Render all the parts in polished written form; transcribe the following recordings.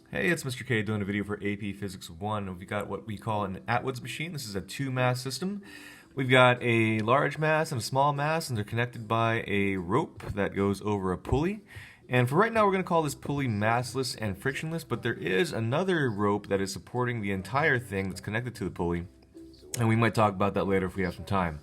Hey, it's Mr. K doing a video for AP Physics 1. We've got what we call an Atwood's machine. This is a two-mass system. We've got a large mass and a small mass, and they're connected by a rope that goes over a pulley. And for right now, we're going to call this pulley massless and frictionless, but there is another rope that is supporting the entire thing that's connected to the pulley. And we might talk about that later if we have some time.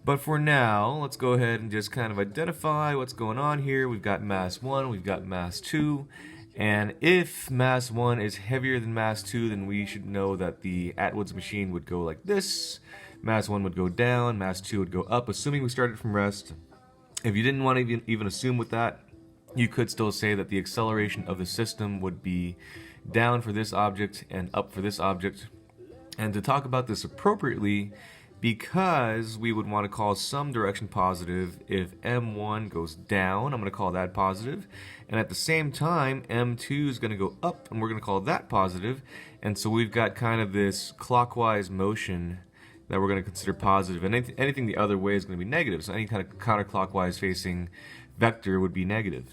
But for now, let's go ahead and just kind of identify what's going on here. We've got mass 1, we've got mass 2. And if mass 1 is heavier than mass 2, then we should know that the Atwood's machine would go like this. Mass 1 would go down, mass 2 would go up, assuming we started from rest. If you didn't want to even assume with that, you could still say that the acceleration of the system would be down for this object and up for this object. And to talk about this appropriately, because we would want to call some direction positive, if M1 goes down, I'm going to call that positive. And at the same time, M2 is going to go up, and we're going to call that positive. And so we've got kind of this clockwise motion that we're going to consider positive. And anything the other way is going to be negative. So any kind of counterclockwise facing vector would be negative.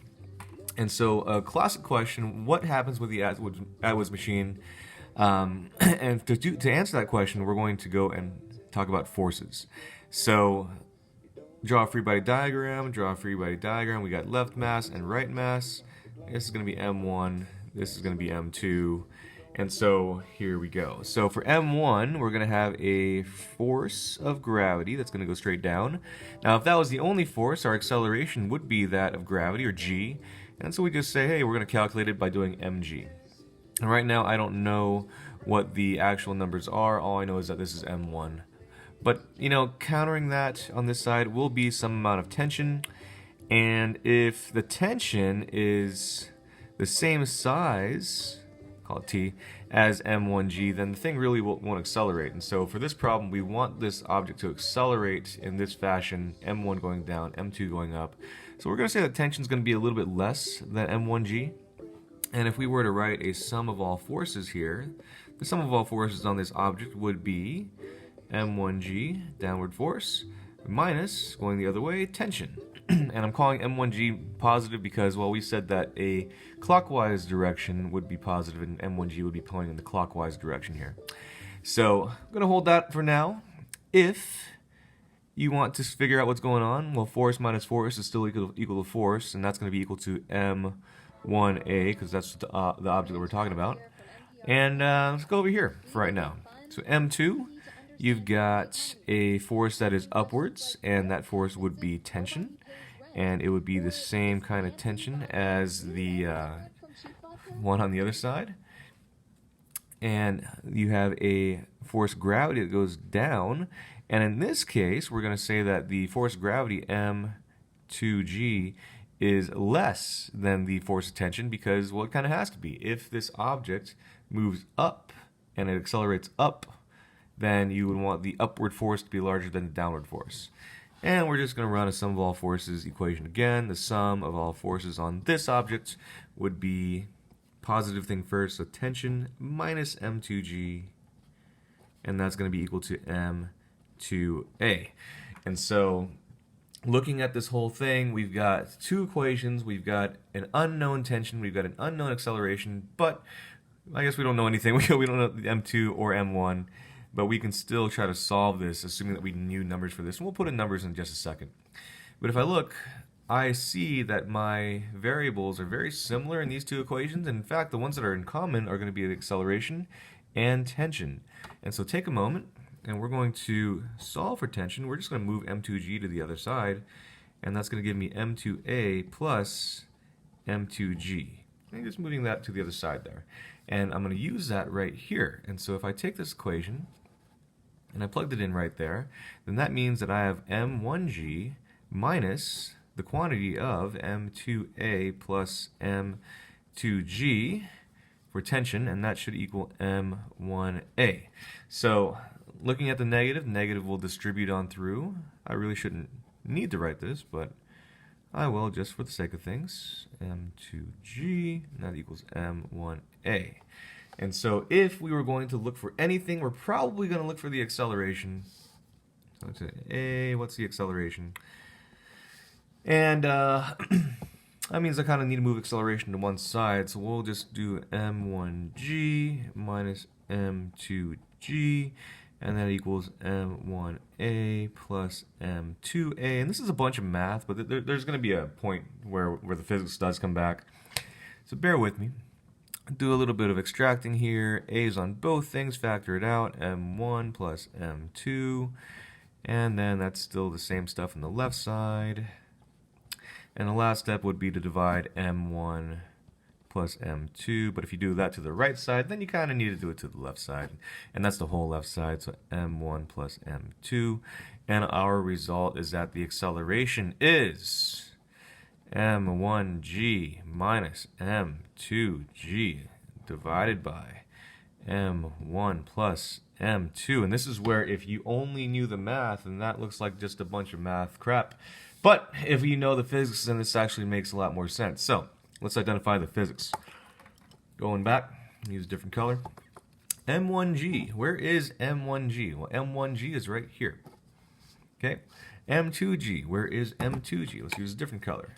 And so a classic question, what happens with the Atwood's machine? And to answer that question, we're going to go and talk about forces. So draw a free body diagram, we got left mass and right mass. This is going to be M1, this is going to be M2, and so here we go. So for M1, we're going to have a force of gravity that's going to go straight down. Now if that was the only force, our acceleration would be that of gravity, or g, and so we just say, hey, we're going to calculate it by doing mg. And right now I don't know what the actual numbers are, all I know is that this is M1. But, you know, countering that on this side will be some amount of tension. And if the tension is the same size, call it T, as M1G, then the thing really won't accelerate. And so for this problem, we want this object to accelerate in this fashion, M1 going down, M2 going up. So we're going to say that tension is going to be a little bit less than M1G. And if we were to write a sum of all forces here, the sum of all forces on this object would be M1G, downward force, minus, going the other way, tension. And I'm calling M1G positive because, well, we said that a clockwise direction would be positive and M1G would be pointing in the clockwise direction here. So I'm going to hold that for now. If you want to figure out what's going on, well, force minus force is still equal to force, and that's going to be equal to M1A, because that's the object that we're talking about. And let's go over here for right now. So M2, you've got a force that is upwards, and that force would be tension. And it would be the same kind of tension as the one on the other side. And you have a force gravity that goes down. And in this case, we're going to say that the force gravity, M2G, is less than the force of tension because, well, it kind of has to be. If this object moves up and it accelerates up, then you would want the upward force to be larger than the downward force. And we're just going to run a sum of all forces equation again. The sum of all forces on this object would be positive thing first, so tension minus M2G, and that's going to be equal to M2A. And so looking at this whole thing, we've got two equations. We've got an unknown tension, we've got an unknown acceleration, but I guess we don't know anything. We don't know M2 or M1. But we can still try to solve this, assuming that we knew numbers for this. And we'll put in numbers in just a second. But if I look, I see that my variables are very similar in these two equations. And in fact, the ones that are in common are going to be the acceleration and tension. And so take a moment, and we're going to solve for tension. We're just going to move M2G to the other side. And that's going to give me M2A plus M2G. And just moving that to the other side there. And I'm going to use that right here. And so if I take this equation, and I plugged it in right there, then that means that I have M1G minus the quantity of M2A plus M2G for tension, and that should equal M1A. So looking at the negative, negative will distribute on through. I really shouldn't need to write this, but I will just for the sake of things. M2G, and that equals M1A. And so if we were going to look for anything, we're probably going to look for the acceleration. So it's A, what's the acceleration? And that means I kind of need to move acceleration to one side, so we'll just do m1g minus m2g, and that equals m1a plus m2a. And this is a bunch of math, but there's going to be a point where the physics does come back. So bear with me. Do a little bit of extracting here. A is on both things, factor it out. m1 plus m2. And then that's still the same stuff on the left side. And the last step would be to divide m1 plus m2. But if you do that to the right side, then you kind of need to do it to the left side. And that's the whole left side, so m1 plus m2. And our result is that the acceleration is m1g minus m2g divided by m1 plus m2. And this is where if you only knew the math, and that looks like just a bunch of math crap. But if you know the physics, then this actually makes a lot more sense. So let's identify the physics. Going back, use a different color. M1G, where is M1G? Well, M1G is right here. Okay, M2G, where is M2G? Let's use a different color.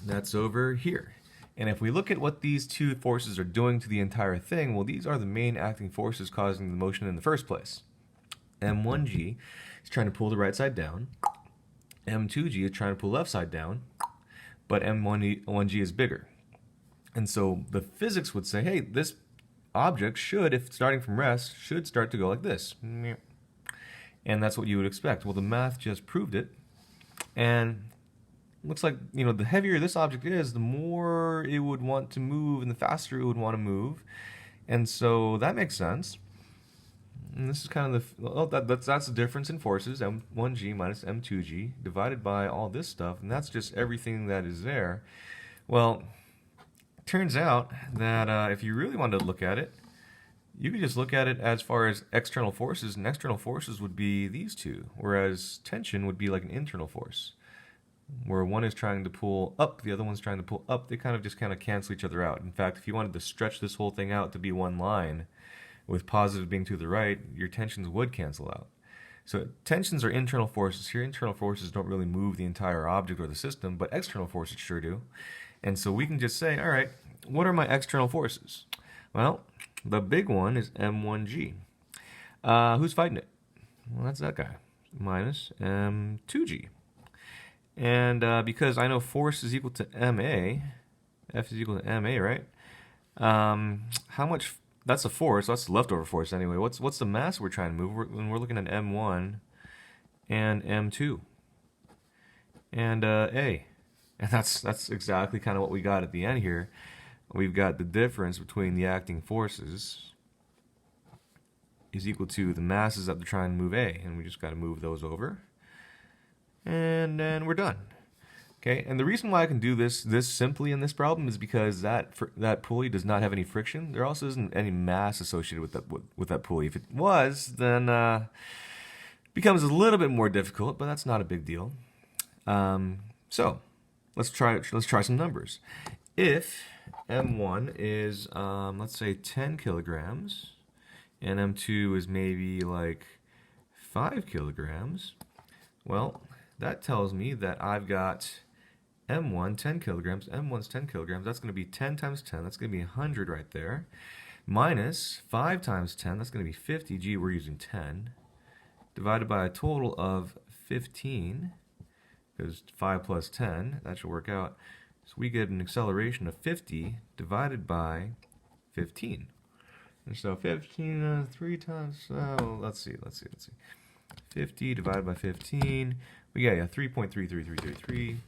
That's over here. And if we look at what these two forces are doing to the entire thing, well, these are the main acting forces causing the motion in the first place. M1G is trying to pull the right side down. M2G is trying to pull left side down, but M1G is bigger. And so the physics would say, hey, this object should, if starting from rest, should start to go like this. And that's what you would expect. Well, the math just proved it. And looks like, you know, the heavier this object is, the more it would want to move and the faster it would want to move. And so that makes sense. And this is kind of the, well, that's the difference in forces, m1g minus m2g, divided by all this stuff, and that's just everything that is there. Well, it turns out that if you really wanted to look at it, you could just look at it as far as external forces, and external forces would be these two, whereas tension would be like an internal force, where one is trying to pull up, the other one's trying to pull up. They kind of cancel each other out. In fact, if you wanted to stretch this whole thing out to be one line, with positive being to the right, your tensions would cancel out. So tensions are internal forces. Here, internal forces don't really move the entire object or the system, but external forces sure do. And so we can just say, all right, what are my external forces? Well, the big one is M1G. Who's fighting it? Well, that's that guy, minus M2G. And because I know force is equal to MA, F is equal to MA, right? How much? That's a force. That's the leftover force anyway. What's the mass we're trying to move? We're looking at M1 and M2 and A, and that's exactly kind of what we got at the end here. We've got the difference between the acting forces is equal to the masses that they're trying to move A, and we just got to move those over, and then we're done. Okay, and the reason why I can do this simply in this problem is because that pulley does not have any friction. There also isn't any mass associated with that pulley. If it was, then it becomes a little bit more difficult, but that's not a big deal. So let's try some numbers. If M1 is let's say 10 kilograms, and M2 is maybe like 5 kilograms, well, that tells me that I've got M1, 10 kilograms, M1's 10 kilograms, that's going to be 10 times 10, that's going to be 100 right there, minus 5 times 10, that's going to be 50, gee, we're using 10, divided by a total of 15, because 5 plus 10, that should work out, so we get an acceleration of 50 divided by 15. And so 15, 3 times, let's see. 50 divided by 15, we got 3.33333.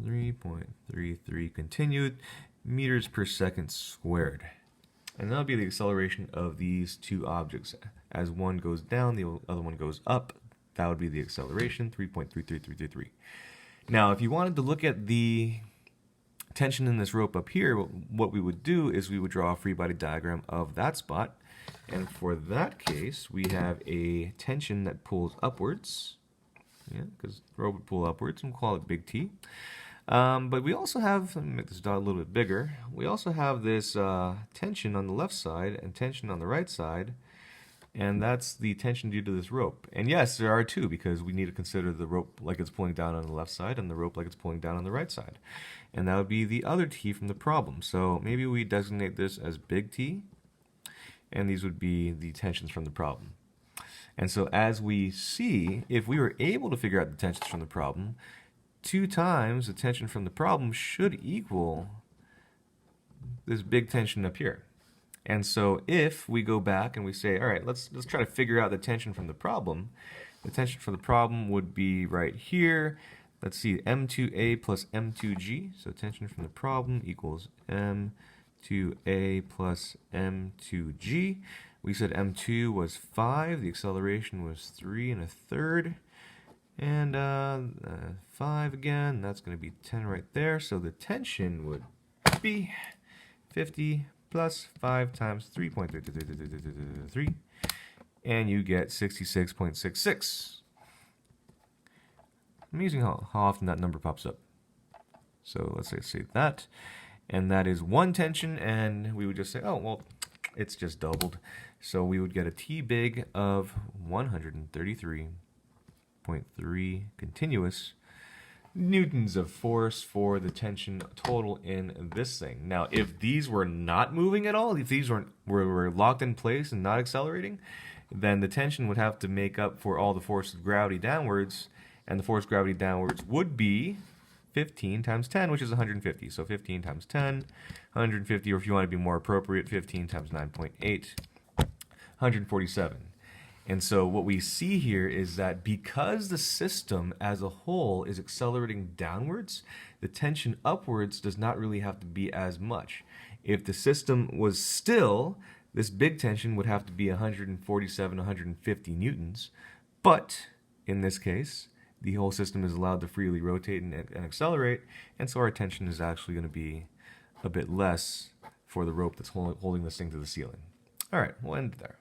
3.33 continued meters per second squared. And that'll be the acceleration of these two objects. As one goes down, the other one goes up. That would be the acceleration, 3.33333. Now, if you wanted to look at the tension in this rope up here, what we would do is we would draw a free body diagram of that spot. And for that case, we have a tension that pulls upwards. Yeah, because the rope would pull upwards, and we'll call it big T. But we also have, let me make this dot a little bit bigger, we also have this tension on the left side and tension on the right side. And that's the tension due to this rope. And yes, there are two, because we need to consider the rope like it's pulling down on the left side and the rope like it's pulling down on the right side. And that would be the other T from the problem. So maybe we designate this as big T, and these would be the tensions from the problem. And so as we see, if we were able to figure out the tensions from the problem, 2 times the tension from the problem should equal this big tension up here. And so if we go back and we say, all right, let's try to figure out the tension from the problem, the tension from the problem would be right here. Let's see, M2A plus M2G. So tension from the problem equals M2A plus M2G. We said M2 was 5. The acceleration was 3 1/3. And 5 again. That's going to be 10 right there. So the tension would be 50 plus 5 times 3.3, and you get 66.66. Amazing how often that number pops up. So let's say that, and that is one tension, and we would just say, oh, well, it's just doubled. So we would get a T big of 133.3 continuous newtons of force for the tension total in this thing. Now, if these were not moving at all, if these were locked in place and not accelerating, then the tension would have to make up for all the force of gravity downwards, and the force of gravity downwards would be 15 times 10, which is 150. So 15 times 10, 150, or if you want to be more appropriate, 15 times 9.8, 147. And so what we see here is that because the system as a whole is accelerating downwards, the tension upwards does not really have to be as much. If the system was still, this big tension would have to be 147, 150 newtons. But in this case, the whole system is allowed to freely rotate and accelerate, and so our tension is actually going to be a bit less for the rope that's holding this thing to the ceiling. All right, we'll end there.